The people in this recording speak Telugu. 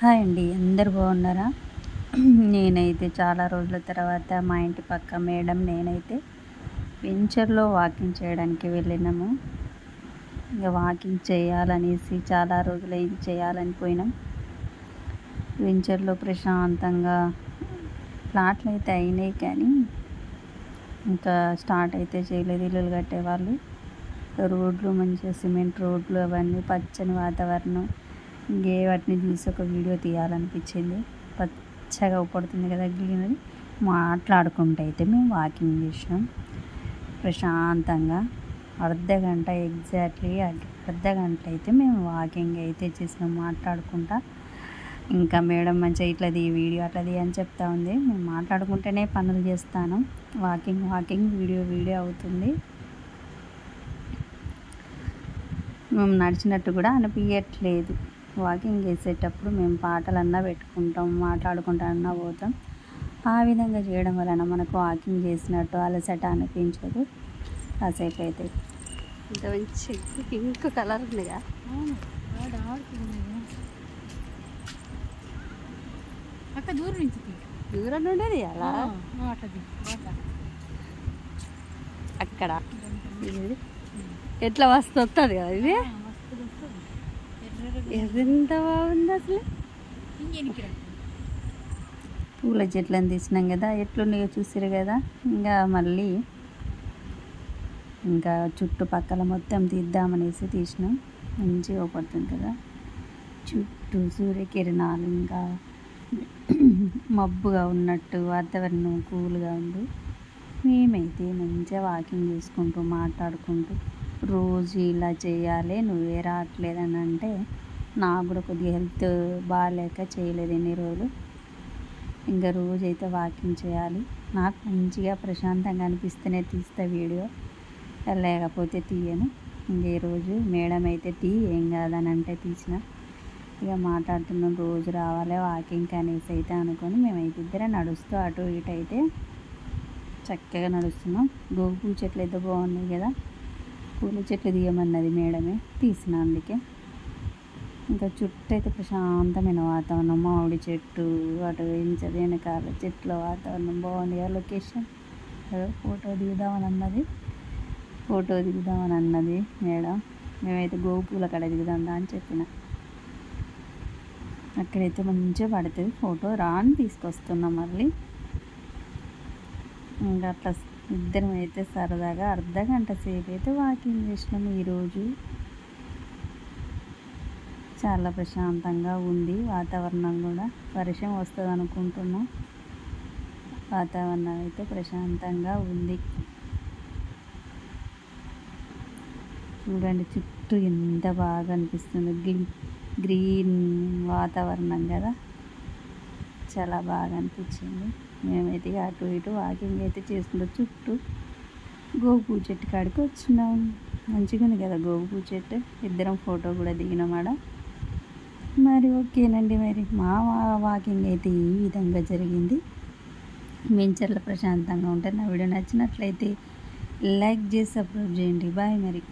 హాయ్ అండి, అందరు బాగున్నారా? నేనైతే చాలా రోజుల తర్వాత మా ఇంటి పక్క మేడం నేనైతే వెంచర్లో వాకింగ్ చేయడానికి వెళ్ళినాము. ఇక వాకింగ్ చేయాలనేసి చాలా రోజులైంది చేయాలని పోయినాం. వెంచర్లో ప్రశాంతంగా ప్లాట్లు అయితే అయినాయి, కానీ ఇంకా స్టార్ట్ అయితే చేయలేదు. ఇల్లులు కట్టేవాళ్ళు, రోడ్లు మంచిగా సిమెంట్ రోడ్లు, అవన్నీ పచ్చని వాతావరణం. ఇంకే వాటిని చూసి ఒక వీడియో తీయాలనిపించింది. పచ్చగా పడుతుంది కదా గ్రీనరీ. మాట్లాడుకుంటూ అయితే మేము వాకింగ్ చేసినాం ప్రశాంతంగా. ఎగ్జాక్ట్లీ అర్ధ గంట అయితే మేము వాకింగ్ అయితే చేసినాం మాట్లాడుకుంటా. ఇంకా మేడం మంచిగా ఇట్లది వీడియో అట్లది అని చెప్తా ఉంది. మేము మాట్లాడుకుంటేనే పనులు చేస్తాను. వాకింగ్ వీడియో అవుతుంది. మేము నడిచినట్టు కూడా అనిపించట్లేదు. వాకింగ్ చేసేటప్పుడు మేము పాటలన్నా పెట్టుకుంటాం, మాట్లాడుకుంటా పోతాం. ఆ విధంగా చేయడం వలన మనకు వాకింగ్ చేసినట్టు అలసట అనిపించదు. కాసేపు అయితే ఇంత మంచి పింక్ కలర్ ఉందిగా, అక్క దూరం ఉండేది అలా అక్కడ ఎట్లా వస్తుంది కదా. ఇది ఎంత బాగుంది అసలు. పూల చెట్లను తీసినాం కదా, ఎట్లున్నాయో చూసారు కదా. ఇంకా చుట్టుపక్కల మొత్తం తీద్దామనేసి తీసినాం. మంచిగా పడుతుంది కదా చుట్టూ సూర్యకిరణాలు. ఇంకా మబ్బుగా ఉన్నట్టు వాతావరణం కూల్గా ఉంది. మేమైతే మంచిగా వాకింగ్ చేసుకుంటూ మాట్లాడుకుంటూ రోజు ఇలా చేయాలి, నువ్వే రావట్లేదని అంటే నాకు కూడా కొద్దిగా హెల్త్ బాగాలేక చేయలేదు ఎన్ని రోజులు. ఇంకా రోజైతే వాకింగ్ చేయాలి. నాకు మంచిగా ప్రశాంతంగా అనిపిస్తేనే తీస్తా వీడియో, లేకపోతే తీయను. ఇంక ఈరోజు మేడం అయితే ఏం కాదని అంటే తీసిన. ఇక మాట్లాడుతున్నాం, రోజు రావాలి వాకింగ్ అనేసి అయితే అనుకొని మేమైతే ఇద్దరే నడుస్తూ అటు ఇటు అయితే చక్కగా నడుస్తున్నాం. గోగు చెట్లు అయితే బాగున్నాయి కదా, పూల చెట్లు తీయమన్నది మేడమే, తీసిన. అందుకే ఇంకా చుట్టూ అయితే ప్రశాంతమైన వాతావరణం, మామిడి చెట్టు, అటు వెనకాల చెట్ల వాతావరణం బాగుంది కదా. లొకేషన్ ఫోటో దిగుదామని అన్నది మేడం. మేమైతే గోపూల కాడ దిగుదాం అని చెప్పిన. అక్కడైతే మంచిగా పడుతుంది ఫోటో, రాని తీసుకొస్తున్నాం మళ్ళీ. ఇంకా అట్లా ఇద్దరం అయితే సరదాగా అర్ధ గంట సేపు అయితే వాకింగ్ చేసినాము. ఈరోజు చాలా ప్రశాంతంగా ఉంది వాతావరణం కూడా. వర్షం వస్తుంది అనుకుంటున్నాం. వాతావరణం అయితే ప్రశాంతంగా ఉంది. చూడండి చుట్టూ ఎంత బాగా అనిపిస్తుంది. గ్రీన్ వాతావరణం కదా, చాలా బాగా అనిపించింది. మేమైతే అటు ఇటు వాకింగ్ అయితే చేసుకుంటాం. చుట్టూ గోగు చెట్టు కాడికి వచ్చినాం. మంచిగా ఉంది కదా గోగు చెట్టు. ఇద్దరం ఫోటో కూడా దిగినామాడ. మరి ఓకేనండి, మరి మా వాకింగ్ అయితే ఈ విధంగా జరిగింది. వెంచర్లో ప్రశాంతంగా ఉంటే నా వీడియో నచ్చినట్లయితే లైక్ చేసి సబ్స్క్రైబ్ చేయండి. బాయ్ మరి.